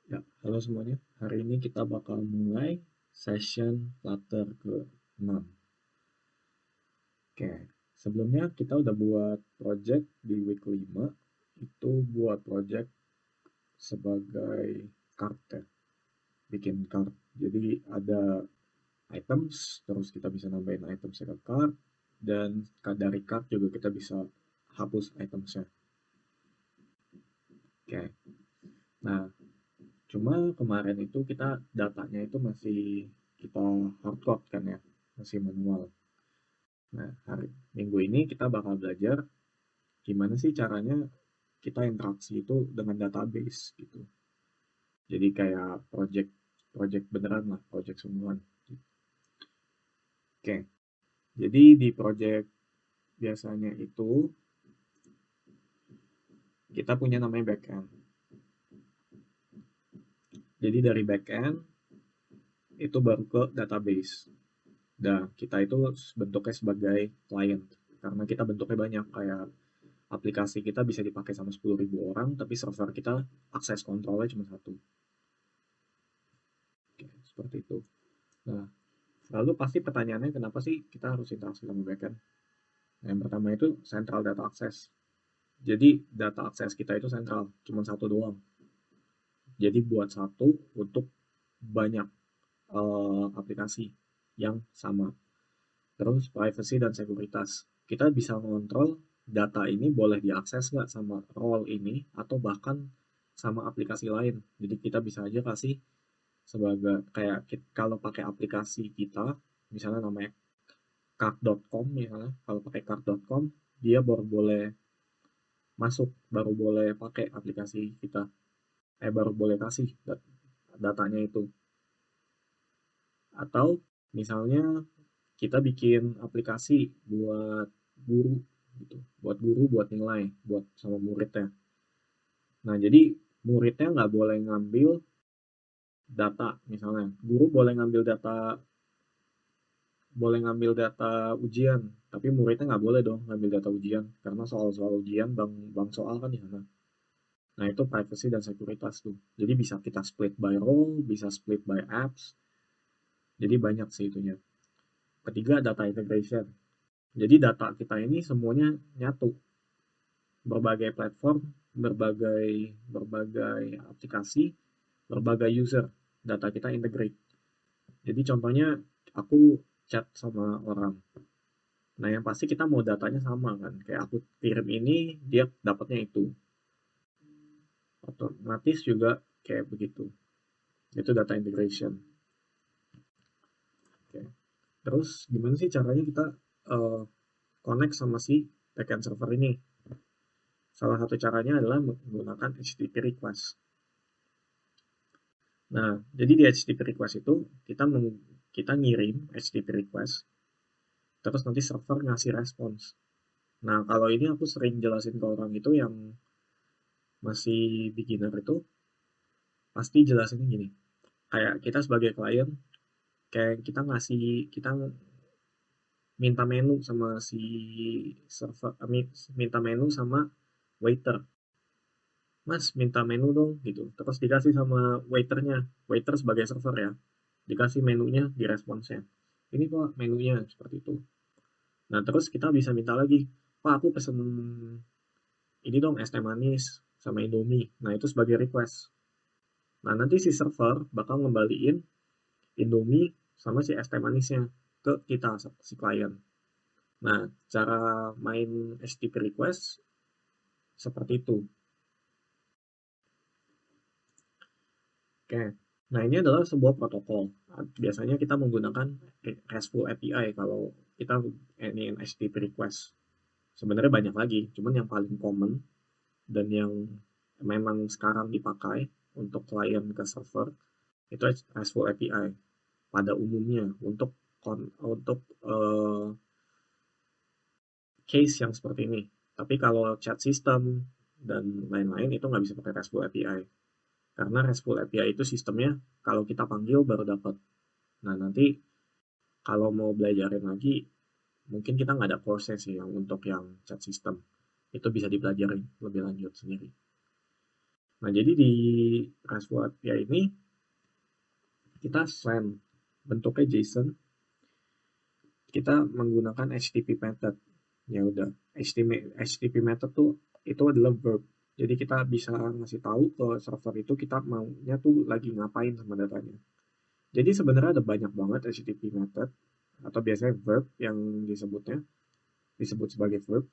Ya, halo semuanya. Hari ini kita bakal mulai session Flutter ke-6. Oke, sebelumnya kita udah buat project di week 5. Itu buat project sebagai card ya, bikin card. Jadi ada items, terus kita bisa nambahin items ke card, dan dari card juga kita bisa hapus itemsnya. Oke, nah cuma kemarin itu kita datanya itu masih kita hardcode kan ya, masih manual. Nah, minggu ini kita bakal belajar gimana sih caranya kita interaksi itu dengan database gitu. Jadi kayak project beneran lah, project semua. Oke, jadi di project biasanya itu kita punya namanya backend. Jadi dari backend itu baru ke database. Nah, kita itu bentuknya sebagai client. Karena kita bentuknya banyak, kayak aplikasi kita bisa dipakai sama 10.000 orang, tapi server kita akses kontrolnya cuma satu. Oke, seperti itu. Nah, lalu pasti pertanyaannya kenapa sih kita harus interaksi sama backend? Nah, yang pertama itu central data access. Jadi data access kita itu sentral, cuma satu doang. Jadi buat satu untuk banyak aplikasi yang sama. Terus privacy dan sekuritas. Kita bisa mengontrol data ini boleh diakses nggak sama role ini atau bahkan sama aplikasi lain. Jadi kita bisa aja kasih sebagai kayak kalau pakai aplikasi kita, misalnya namanya card.com misalnya, kalau pakai card.com dia baru boleh masuk, baru boleh pakai aplikasi kita, baru boleh kasih datanya itu. Atau misalnya kita bikin aplikasi buat guru gitu, buat guru, buat nilai, buat sama muridnya. Nah, jadi muridnya nggak boleh ngambil data, misalnya guru boleh ngambil data ujian, tapi muridnya nggak boleh dong ngambil data ujian, karena soal-soal ujian bang soal kan di sana. Nah, itu privacy dan sekuritas tuh. Jadi bisa kita split by role, bisa split by apps. Jadi banyak sih itunya. Ketiga, data integration. Jadi data kita ini semuanya nyatu. Berbagai platform, berbagai berbagai aplikasi, berbagai user. Data kita integrate. Jadi contohnya aku chat sama orang. Nah, yang pasti kita mau datanya sama kan. Kayak aku kirim ini, dia dapatnya itu. Otomatis juga kayak begitu. Itu data integration. Oke. Terus gimana sih caranya kita uh, connect sama si backend server ini? Salah satu caranya adalah menggunakan HTTP request. Nah, jadi di HTTP request itu kita ngirim HTTP request, terus nanti server ngasih respons. Nah, kalau ini aku sering jelasin ke orang itu yang masih beginner itu, pasti jelasinnya gini. Kayak kita sebagai klien, kayak kita minta menu sama si server, minta menu sama waiter. Mas, minta menu dong, gitu. Terus dikasih sama waiternya, waiter sebagai server ya, dikasih menunya di responsnya. Ini kok menunya, seperti itu. Nah, terus kita bisa minta lagi, Pak, aku pesen ini dong, es teh manis sama Indomie. Nah, itu sebagai request. Nah, nanti si server bakal ngembaliin Indomie sama si es teh manisnya ke kita, si klien. Nah, cara main HTTP request seperti itu. Oke, nah ini adalah sebuah protokol. Biasanya kita menggunakan RESTful API kalau kita ini HTTP request. Sebenarnya banyak lagi, cuman yang paling common dan yang memang sekarang dipakai untuk client ke server itu RESTful API pada umumnya untuk case yang seperti ini. Tapi kalau chat system dan lain-lain itu nggak bisa pakai RESTful API. Karena RESTful API itu sistemnya kalau kita panggil baru dapat. Nah, nanti kalau mau belajarin lagi, mungkin kita nggak ada course sih yang untuk yang chat system. Itu bisa dipelajari lebih lanjut sendiri. Nah, jadi di RESTful API ini kita send bentuknya JSON, kita menggunakan HTTP method. Ya udah, HTTP method tuh itu adalah verb. Jadi kita bisa ngasih tahu ke server itu kita maunya tuh lagi ngapain sama datanya. Jadi sebenarnya ada banyak banget HTTP method atau biasanya verb yang disebut sebagai verb.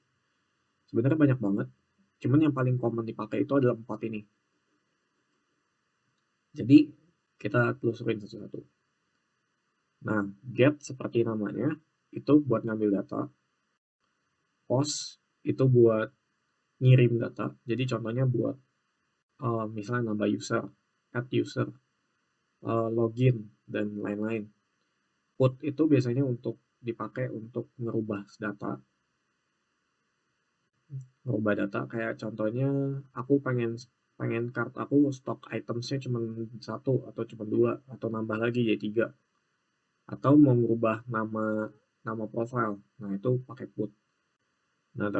Sebenarnya banyak banget. Cuman yang paling common dipakai itu adalah 4 ini. Jadi kita telusurin satu-satu. Nah, get seperti namanya itu buat ngambil data. Post itu buat ngirim data. Jadi contohnya buat misalnya nambah user, add user, login, dan lain-lain. Put itu biasanya untuk dipakai untuk ngerubah data kayak contohnya aku pengen pengen card aku stok itemsnya cuma satu atau cuma dua atau nambah lagi jadi tiga atau mau merubah nama profile, nah itu pakai put. Nah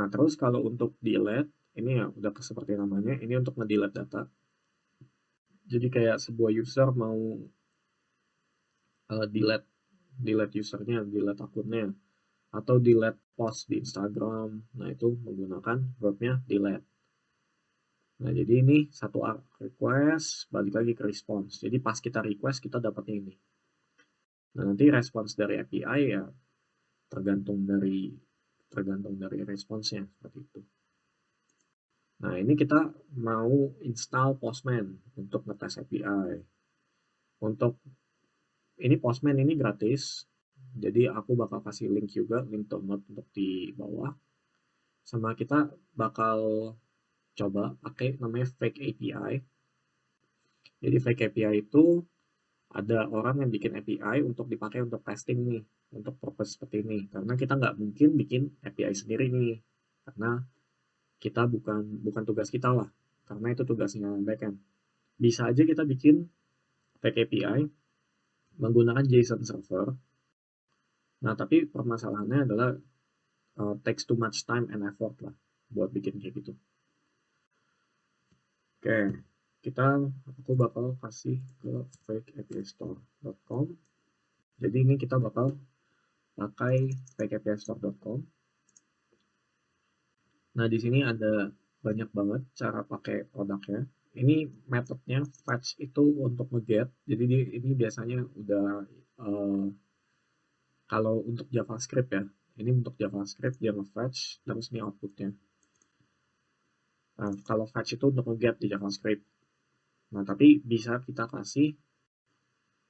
terus kalau untuk delete ini ya udah seperti namanya, ini untuk ngedelete data. Jadi kayak sebuah user mau delete usernya, delete akunnya, atau delete post di Instagram. Nah, itu menggunakan verbnya delete. Nah, jadi ini satu request, balik lagi ke response. Jadi pas kita request, kita dapatnya ini. Nah, nanti response dari API ya tergantung dari responsnya seperti itu. Nah, ini kita mau install Postman untuk ngetes API. Untuk ini Postman ini gratis. Jadi aku bakal kasih link juga, link download untuk di bawah. Sama kita bakal coba pakai namanya fake API. Jadi fake API itu ada orang yang bikin API untuk dipakai untuk testing nih, untuk purpose seperti ini. Karena kita nggak mungkin bikin API sendiri nih, karena kita bukan tugas kita lah, karena itu tugasnya backend. Bisa aja kita bikin fake API menggunakan JSON server. Nah, tapi permasalahannya adalah takes too much time and effort lah buat bikin kayak gitu. Oke, aku bakal kasih ke fakeapistore.com. Jadi ini kita bakal pakai fakeapistore.com. Nah, di sini ada banyak banget cara pakai produknya. Ini metodenya fetch itu untuk nge-get. Jadi ini biasanya udah kalau untuk JavaScript ya. Ini untuk JavaScript dia nge-fetch terus ini outputnya. Nah, kalau fetch itu untuk nge-get di JavaScript. Nah, tapi bisa kita kasih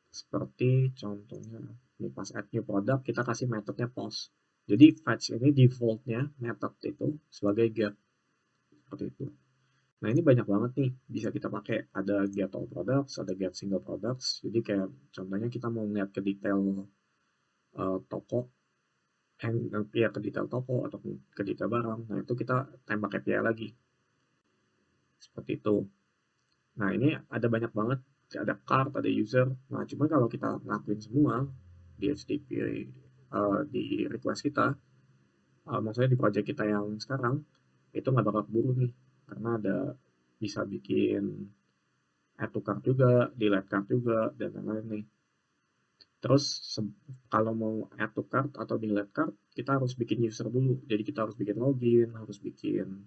seperti contohnya ini pas add new product kita kasih metodenya post. Jadi fetch ini defaultnya method itu sebagai get seperti itu. Nah ini banyak banget nih bisa kita pakai, ada get all products, ada get single products. Jadi kayak contohnya kita mau ngeliat ke detail toko, ya ke detail toko atau ke detail barang. Nah itu kita tembak API lagi seperti itu. Nah ini ada banyak banget, ada card, ada user. Nah cuma kalau kita ngelakuin semua di HTTP di request kita, maksudnya di project kita yang sekarang itu nggak bakal keburu nih, karena ada bisa bikin add to cart juga, delete cart juga, dan lain-lain nih. Terus kalau mau add to cart atau delete cart, kita harus bikin user dulu. Jadi kita harus bikin login, harus bikin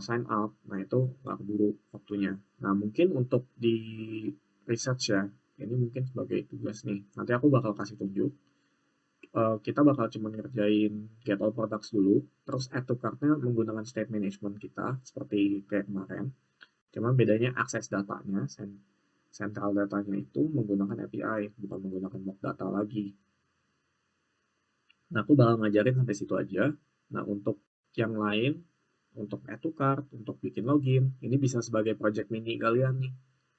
sign up. Nah itu nggak keburu waktunya. Nah mungkin untuk di research ya, ini mungkin sebagai tugas nih. Nanti aku bakal kasih tunjuk. Kita bakal cuma ngerjain get all products dulu, terus add to cart-nya menggunakan state management kita, seperti kayak kemarin. Cuma bedanya akses datanya, sentral datanya itu menggunakan API, bukan menggunakan mock data lagi. Nah, aku bakal ngajarin sampai situ aja. Nah, untuk yang lain, untuk add to cart, untuk bikin login, ini bisa sebagai project mini kalian nih.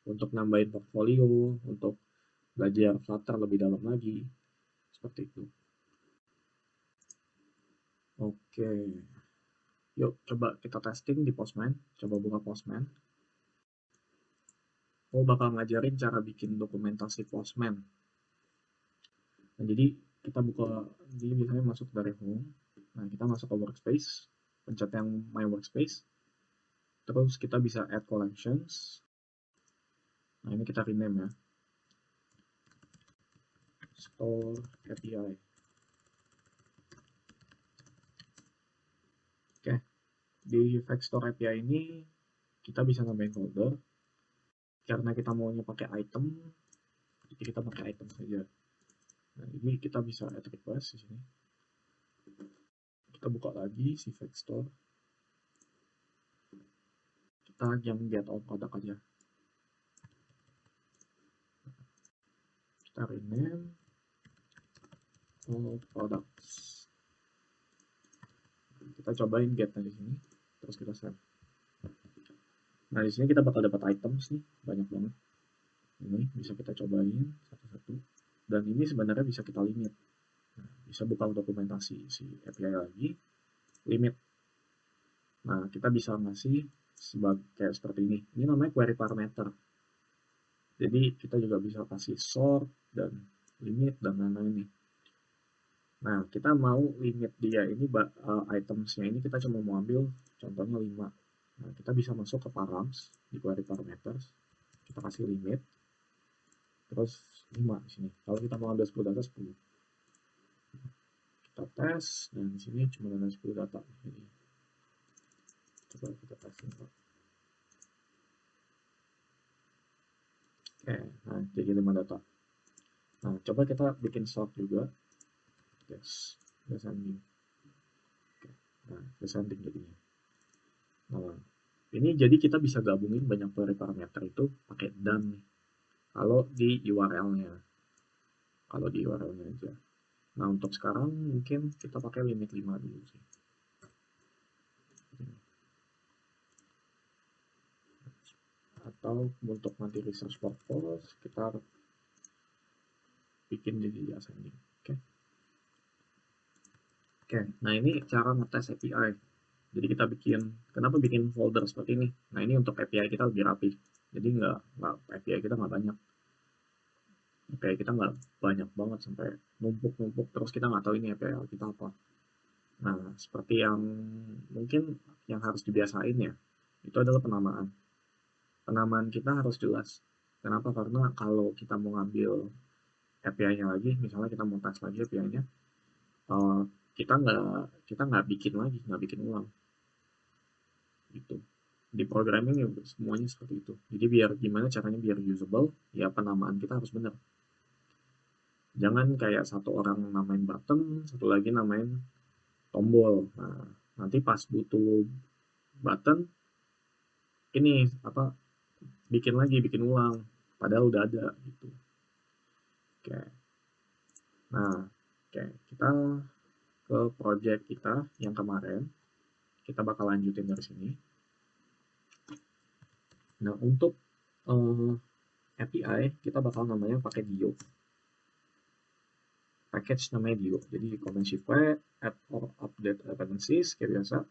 Untuk nambahin portfolio, untuk belajar Flutter lebih dalam lagi. Seperti itu. Oke. Yuk, coba kita testing di Postman. Coba buka Postman. Aku bakal ngajarin cara bikin dokumentasi Postman. Nah, jadi kita buka, jadi biasanya masuk dari home. Nah, kita masuk ke workspace, pencet yang my workspace. Terus kita bisa add collections. Nah, ini kita rename ya. Store API. Oke, di Store API ini kita bisa nambahin folder. Karena kita maunya pakai item, jadi kita pakai item saja. Nah, ini kita bisa add request di sini. Kita buka lagi si Store. Kita yang get all product aja. Kita rename all products. Kita cobain get di sini, terus kita save. Nah, di sini kita bakal dapat items nih, banyak banget. Ini bisa kita cobain satu-satu. Dan ini sebenarnya bisa kita limit. Nah, bisa buka dokumentasi si API lagi, limit. Nah, kita bisa ngasih kayak seperti ini. Ini namanya query parameter. Jadi kita juga bisa kasih sort dan limit dan lain-lain nih. Nah, kita mau limit dia ini itemsnya ini kita cuma mau ambil contohnya 5. Nah, kita bisa masuk ke params di query parameters. Kita kasih limit. Terus 5 di sini. Kalau kita mau ambil 10 data 10. Kita tes dan di sini cuma ada 10 data. Jadi coba kita testing. Oke, nah jadi 5 data. Nah, coba kita bikin sort juga. Yes, descending. Oke, nah descending jadinya. Nah, ini jadi kita bisa gabungin banyak query parameter itu pakai done nih. Kalau di URL-nya. Kalau di URL-nya aja. Nah, untuk sekarang mungkin kita pakai limit 5 dulu sih. Atau untuk nanti research purpose, kita bikin jadi ascending. Oke, nah ini cara ngetes API. Jadi kita kenapa bikin folder seperti ini? Nah, ini untuk API kita lebih rapi. Jadi API kita nggak banyak. API kita nggak banyak banget sampai numpuk-numpuk, terus kita nggak tahu ini API kita apa. Nah, seperti yang mungkin yang harus dibiasain ya, itu adalah penamaan. Penamaan kita harus jelas. Kenapa? Karena kalau kita mau ngambil API-nya lagi, misalnya kita mau tes lagi API-nya, kita nggak bikin ulang. Gitu. Di programming ya semuanya seperti itu. Jadi gimana caranya biar usable, ya penamaan kita harus benar. Jangan kayak satu orang namain button, satu lagi namain tombol. Nah, nanti pas butuh button, ini bikin ulang, padahal udah ada gitu. Oke. Nah, kita ke project kita yang kemarin. Kita bakal lanjutin dari sini. Nah, untuk API kita bakal namanya pakai Dio. Package namanya Dio. Jadi command shift V, add or update dependencies kayak biasa.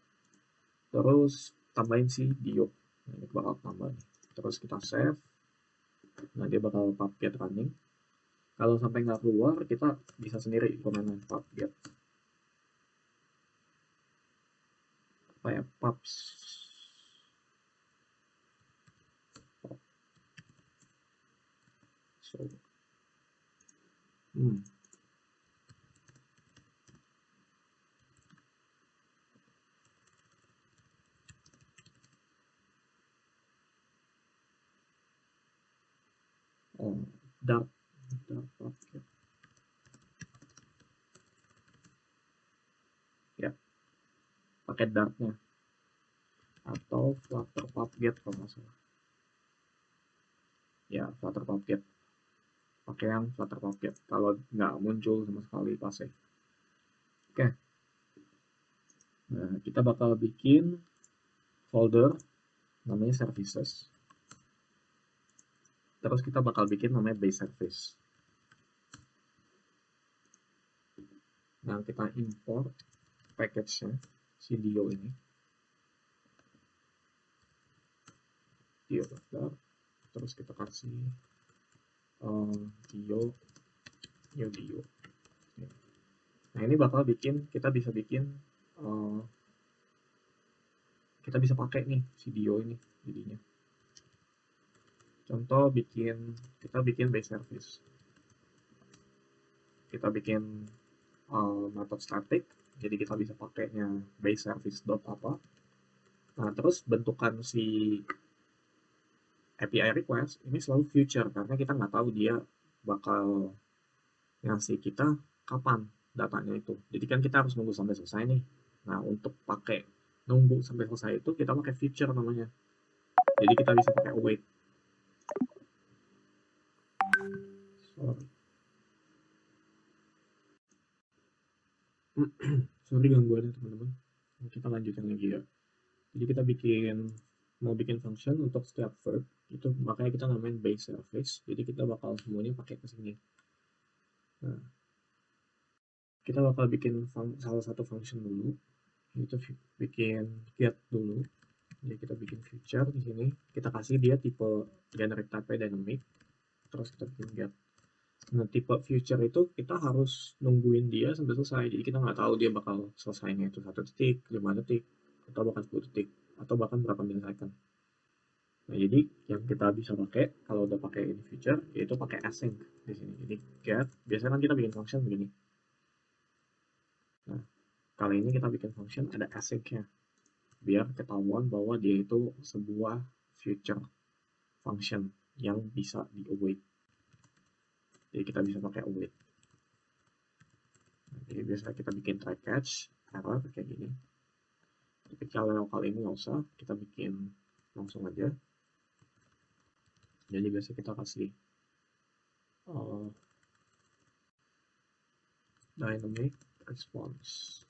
Terus tambahin si Dio. Nah, ini bakal tambah nih. Terus kita save. Nah, dia bakal pubget running. Kalau sampai nggak keluar, kita bisa sendiri command pubget. Apa ya? Pubs. So. Dart pubget. Ya. Pakai dartnya. Atau flutter pubget kalau nggak salah. Ya, flutter pubget. Pakai yang flutter pubget. Kalau nggak muncul sama sekali pas ya. Oke. Nah, kita bakal bikin folder namanya services. Terus kita bakal bikin namanya base service. Nah, kita import package-nya si Dio ini. Dio daftar. Terus kita kasih Dio. Nah, ini bakal kita bisa bikin kita bisa pakai nih video ini jadinya. Contoh kita bikin base service. Kita bikin method static, jadi kita bisa pakainya base service dot apa. Nah, terus bentukan si API request ini selalu future, karena kita nggak tahu dia bakal ngasih kita kapan datanya itu. Jadi kan kita harus nunggu sampai selesai nih. Nah, untuk pakai nunggu sampai selesai itu kita pakai future namanya. Jadi kita bisa pakai await. Sorry gangguannya teman-teman. Kita lanjutin lagi ya. Jadi kita mau bikin function untuk setiap verb itu, makanya kita namain base service. Jadi kita bakal semuanya pakai ke sini. Nah, kita bakal bikin salah satu function dulu. Itu bikin get dulu. Jadi kita bikin future di sini. Kita kasih dia tipe generic type dynamic. Terus kita bikin get. Nah, tipe future itu kita harus nungguin dia sampai selesai. Jadi kita nggak tahu dia bakal selesainya itu 1 detik, 5 detik, atau bahkan 10 detik, atau bahkan berapa milisecond. Nah, jadi yang kita bisa pakai kalau udah pakai ini future, yaitu pakai async di sini. Jadi get, biasanya kan kita bikin function begini. Nah, kali ini kita bikin function ada async-nya, biar ketahuan bahwa dia itu sebuah future function yang bisa di-await. Jadi kita bisa pakai await. Jadi biasanya kita bikin try catch error kayak gini. Tapi kalau kali ini nggak usah, kita bikin langsung aja. Jadi biasanya kita kasih dynamic response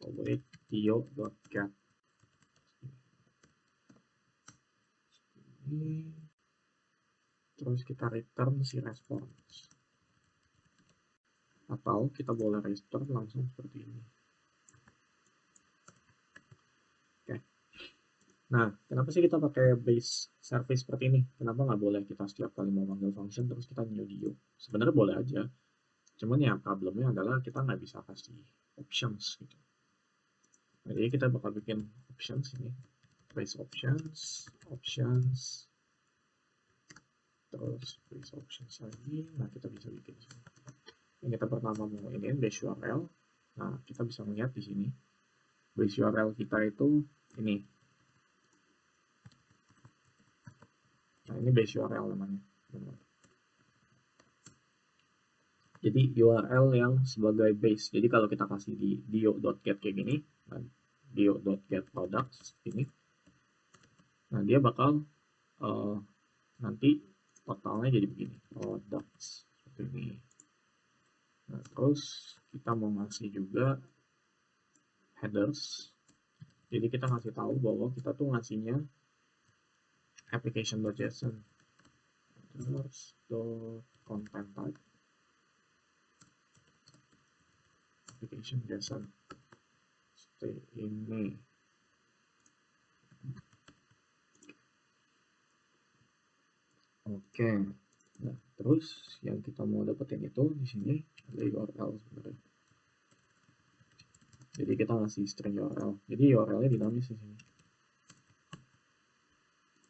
await dio.get. Ini terus kita return si response, atau kita boleh return langsung seperti ini. Oke. Nah, kenapa sih kita pakai base service seperti ini? Kenapa nggak boleh kita setiap kali mau panggil function terus kita new dio? Sebenarnya boleh aja, cuman ya problemnya adalah kita nggak bisa kasih options gitu. Nah, jadi kita bakal bikin options ini, base options, terus base options lagi. Nah, kita bisa bikin sini. Yang kita pertama mau ini base URL. Nah, kita bisa melihat di sini base URL kita itu ini. Nah, ini base URL namanya. Jadi URL yang sebagai base. Jadi kalau kita kasih di dio.get kayak gini, nah, dio.get products ini, nah dia bakal nanti totalnya jadi begini, products seperti ini. Nah, terus kita mau ngasih juga headers. Jadi kita ngasih tahu bahwa kita tuh ngasihnya application.json, headers.content type, application.json seperti ini. Oke. Nah, terus yang kita mau dapetin itu di sini ada URL sebenarnya. Jadi kita ngasih string URL. Jadi URL-nya dinamis di sini.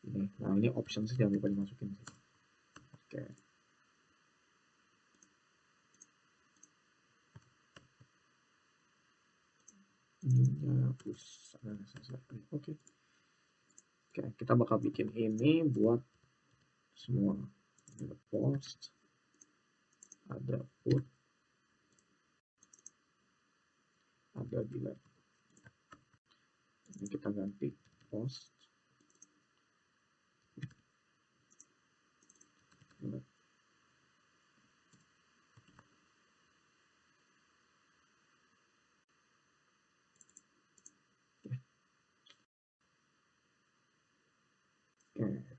Ini. Nah, ini options jangan lupa dimasukin. Oke. Ini hapus. Oke. Oke, kita bakal bikin ini buat semua. Ada post, ada put, ada delete. Ini kita ganti post, delete. Oke.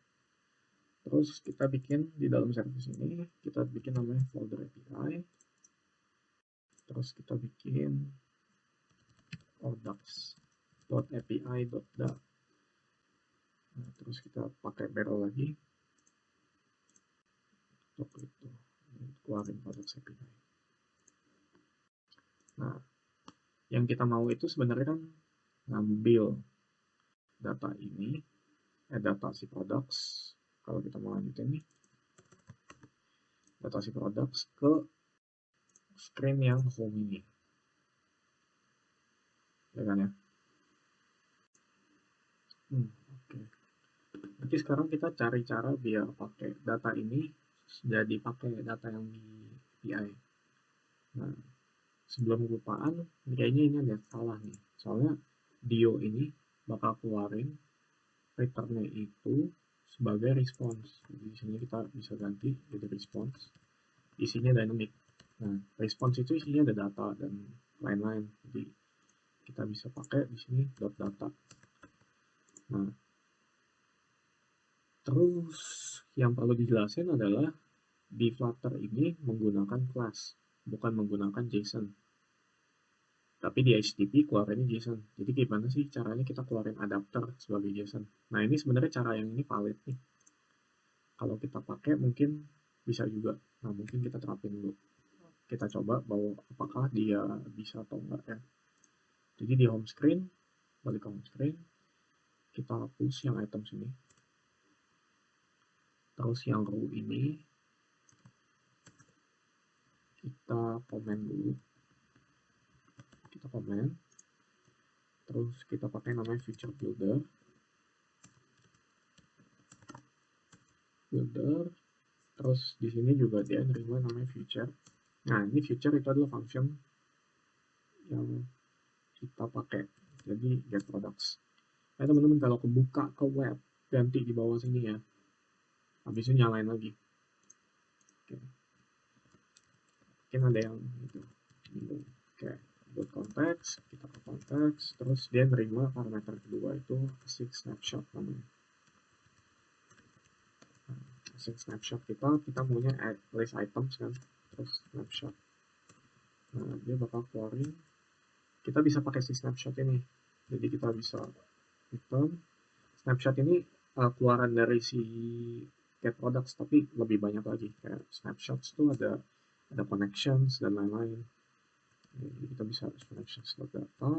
Terus kita bikin di dalam service ini, kita bikin namanya folder API. Terus kita bikin products.api.da. Nah, terus kita pakai barrel lagi untuk itu keluarin products API. Nah, yang kita mau itu sebenarnya kan ngambil data ini, data si products, kalau kita mau lanjutin nih, data si products ke screen yang home ini, ya kan ya. Oke. Nanti sekarang kita cari cara biar pakai data ini jadi pakai data yang di API. Nah, sebelum kelupaan, kayaknya ini ada salah nih. Soalnya Dio ini bakal keluarin returnnya itu sebagai response. Jadi di sini kita bisa ganti jadi response. Isinya dynamic. Nah, response itu isinya ada data dan lain-lain. Jadi kita bisa pakai di sini .data. Nah, terus yang perlu dijelasin adalah di Flutter ini menggunakan class, bukan menggunakan JSON. Tapi di HTTP keluarinnya JSON. Jadi gimana sih caranya kita keluarin adapter sebagai JSON? Nah, ini sebenarnya cara yang ini valid nih. Kalau kita pakai mungkin bisa juga. Nah, mungkin kita terapin dulu. Kita coba bahwa apakah dia bisa atau enggak ya. Jadi di home screen, balik ke home screen, kita hapus yang item sini. Terus yang row ini kita komen dulu. Kita komen. Terus kita pakai namanya feature builder. Terus di sini juga dia nerima namanya feature. Nah, ini feature itu adalah function yang kita pakai. Jadi get products. Nah, teman-teman kalau kebuka ke web, ganti di bawah sini ya. Habis itu nyalain lagi. Oke. Mungkin ada yang itu. Oke. Buat konteks, kita ke konteks, terus dia nerima parameter kedua itu async snapshot namanya. Async snapshot kita maunya list items kan, terus snapshot. Nah, dia bakal keluarin. Kita bisa pakai si snapshot ini. Jadi kita bisa return snapshot ini keluaran dari si get products, tapi lebih banyak lagi. Kayak snapshots itu ada connections dan lain-lain. Jadi kita bisa connections.data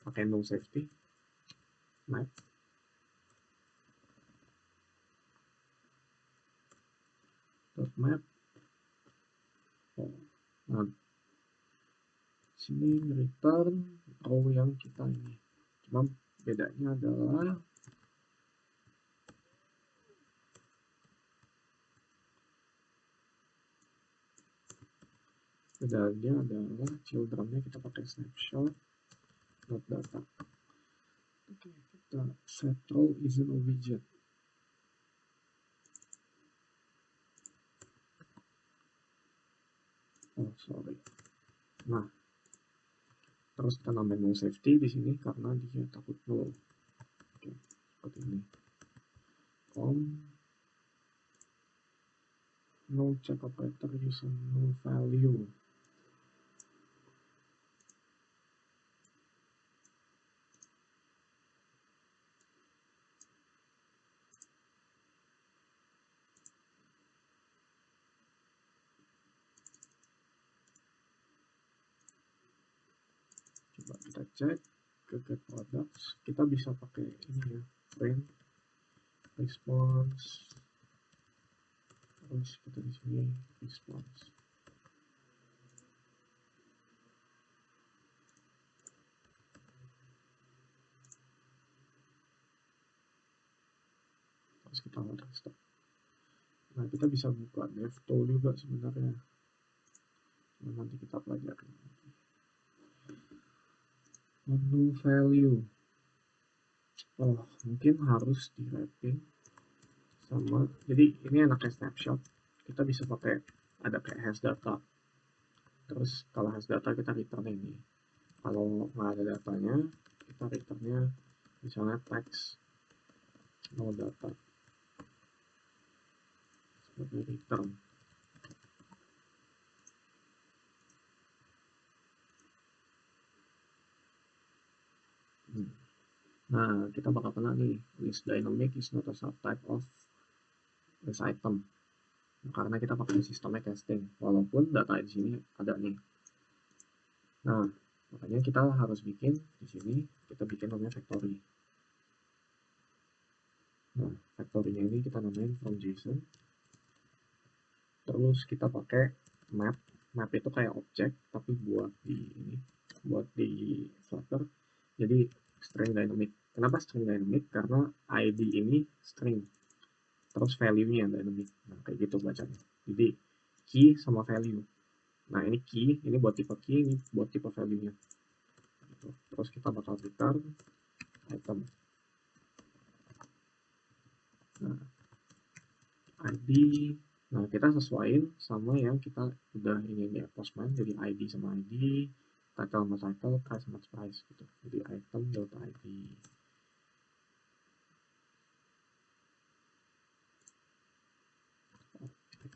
pakai no safety map. .map. Nah, sini return row yang kita ini. Cuma bedanya adalah childrennya kita pakai snapshot.data. Oke, kita set row isn't a widget. Oh, sorry. Nah, terus kita nambahin no safety di sini karena dia takut null. Oke, seperti ini. No check operator using no value. Coba kita cek ke get products, kita bisa pakai ini ya, print response, terus kita di sini response. Terus kita order stop. Nah, kita bisa buka devtool juga sebenarnya. Nah, nanti kita pelajari. No value. Oh, mungkin harus di wrapping sama. Jadi ini enaknya snapshot. Kita bisa pakai ada kayak hash data. Terus kalau hash data kita return ini. Kalau nggak ada datanya, kita returnnya misalnya text no data sebagai return. Nah, kita bakal kena nih, list dynamic is not a subtype of list item. Nah, karena kita pakai sistemnya casting, walaupun data di sini ada nih. Nah, makanya kita harus bikin di sini, kita bikin namanya factory. Nah, factory-nya ini kita namain from JSON. Terus kita pakai map. Map itu kayak objek, tapi buat di Flutter. Jadi string dynamic. Kenapa string dynamic? Karena ID ini string. Terus value-nya dynamic. Nah, kayak gitu bacanya. Jadi key sama value. Nah, ini key, ini buat tipe key, ini buat tipe value-nya. Terus kita bakal return item. Nah, ID, nah kita sesuaiin sama yang kita udah ini ya, postman, jadi ID sama ID, title sama title, price sama price gitu. Jadi item.id.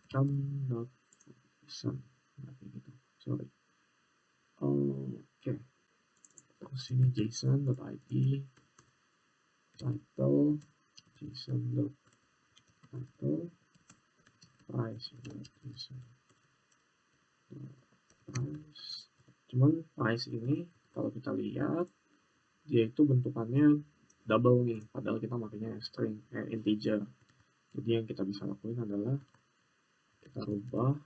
Item.json. Nah, kayak gitu. Sorry. Oke. Terus ini json.id, title, json.title, price.json. Price. Cuman price ini kalau kita lihat dia itu bentukannya double nih, padahal kita makanya string integer. Jadi yang kita bisa lakuin adalah kita rubah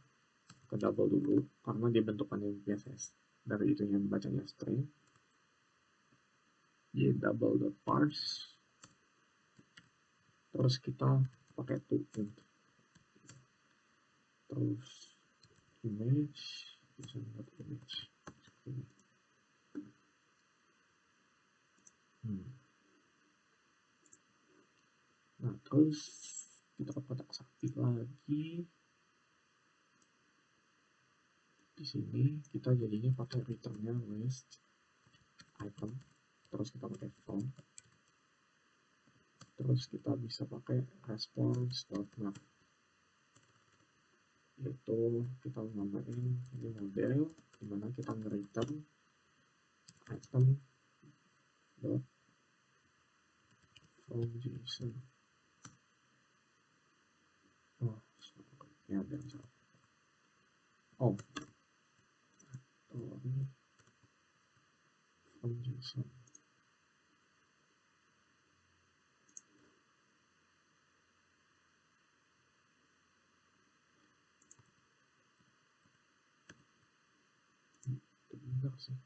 ke double dulu karena dia bentukannya biasa dari itu yang bacanya string. Jadi double.parse, terus kita pakai toInt, terus image, image. Nah, terus kita ke kotak sapi lagi. Di sini kita jadinya pakai returnnya list item, terus kita pakai from, terus kita bisa pakai response.map, yaitu kita namain ini model dimana kita nge-return item dot from JSON. Oh, ya ada yang salah. Oh, ini from JSON. Benar sih.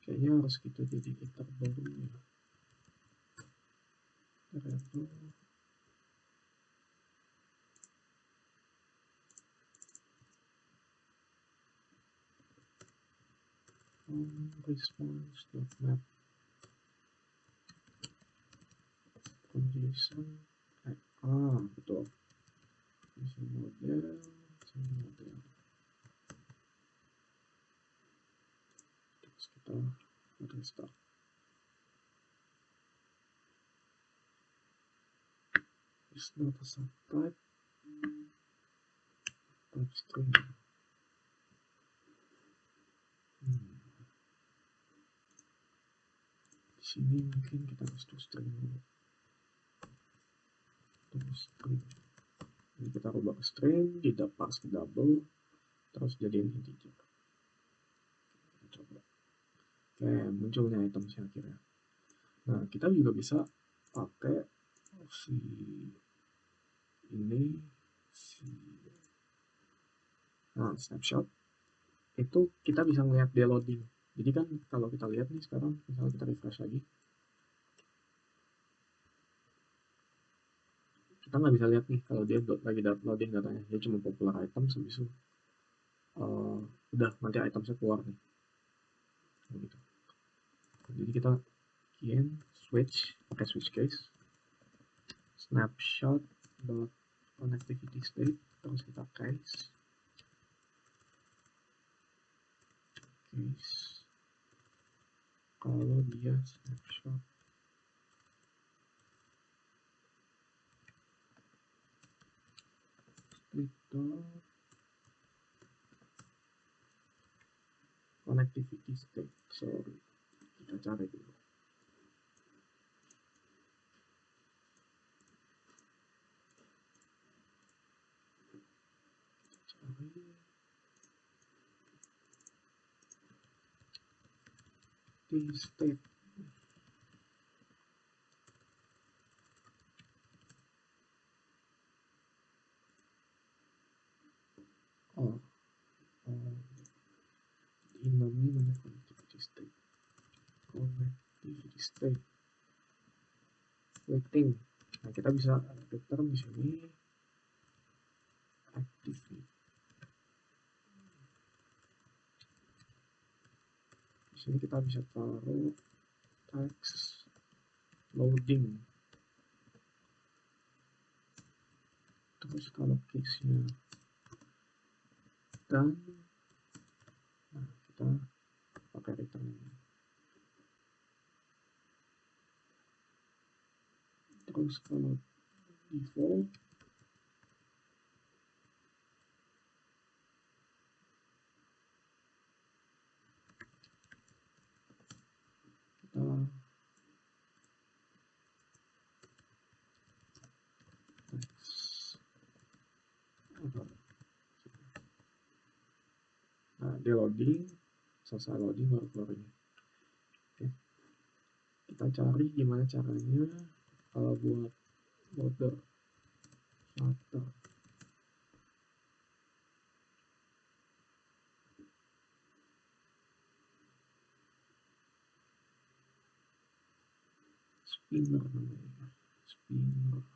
Kayaknya harus kita jadi editor baru ya. Variable response.map from JSON. Betul. JSON model. Terus kita restart. It's not a subtype. Type string. Di sini mungkin kita harus to string dulu. String. Jadi kita rubah ke string, tidak parse ke double, terus jadiin integer. Kita coba. Oke, munculnya item sih akhirnya. Nah, kita juga bisa pakai si ini, snapshot. Itu kita bisa melihat dia loading. Jadi kan kalau kita lihat nih sekarang, misalnya kita refresh lagi, kita nggak bisa lihat nih kalau dia lagi loading datanya. Dia cuma popular item, habis itu udah nanti itemnya keluar nih. Gitu. Jadi kita switch pakai switch case. snapshot dot connectivity state, terus kita case kalau dia snapshot state dot connectivity state. Sorry, kita cari dulu. Di state ini namanya connectivity state waiting. Nah, kita bisa return di sini activity. Di sini kita bisa taruh text loading. Terus kalau case-nya dan nah, kita pakai return ini. Terus kalau default kita nah, dia loading, selesai loading baru keluar ini. Oke. Kita cari gimana caranya kalau buat loader Flutter. Spinner namanya. Spinner.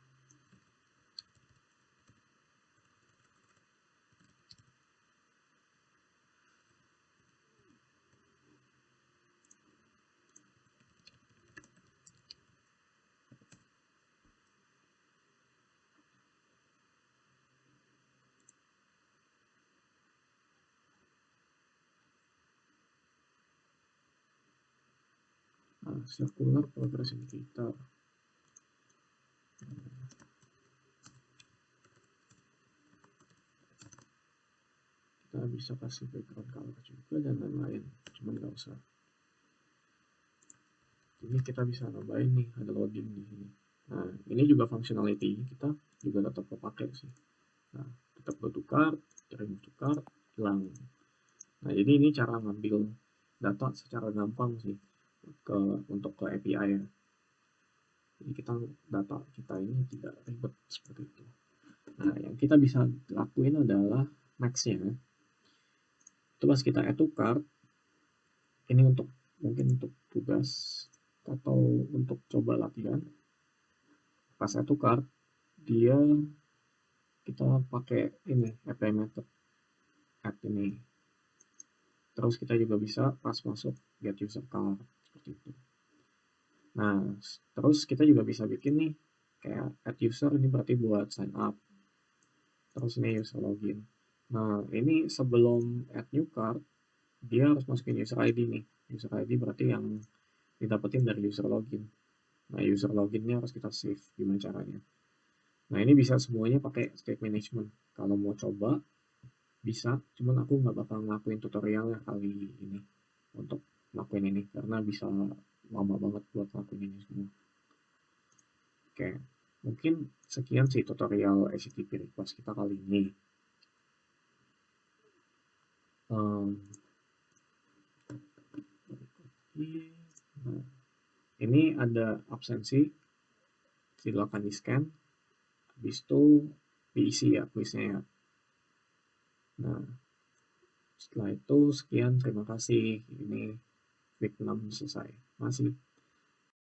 Nah, circular progress indicator. Kita bisa kasih background color juga dan lain-lain, cuman nggak usah. Ini kita bisa nambahin nih, ada loading di sini. Nah, ini juga functionality kita juga tetap pakai sih. Nah, tetap go to cart, remove to cart, hilang. Nah, jadi ini cara ngambil data secara gampang sih untuk ke API ya. Jadi data kita ini tidak ribet seperti itu. Nah, yang kita bisa lakuin adalah next-nya. Itu pas kita add to cart, ini mungkin untuk tugas atau untuk coba latihan. Pas add to cart, kita pakai ini API method add ini. Terus kita juga bisa pas masuk get user card seperti itu. Nah, terus kita juga bisa bikin nih kayak add user, ini berarti buat sign up. Terus ini user login. Nah, ini sebelum add new card, dia harus masukin user ID nih. User ID berarti yang didapetin dari user login. Nah, user loginnya harus kita save. Gimana caranya? Nah, ini bisa semuanya pakai state management. Kalau mau coba, bisa, cuman aku nggak bakal ngelakuin tutorialnya kali ini untuk ngelakuin ini karena bisa lama banget buat ngelakuin ini semua. Oke, mungkin sekian sih tutorial HTTP request kita kali ini. Nah, ini ada absensi, silakan di scan, habis itu diisi ya kuisnya ya. Nah, setelah itu sekian, terima kasih. Ini week 6 selesai. Masih.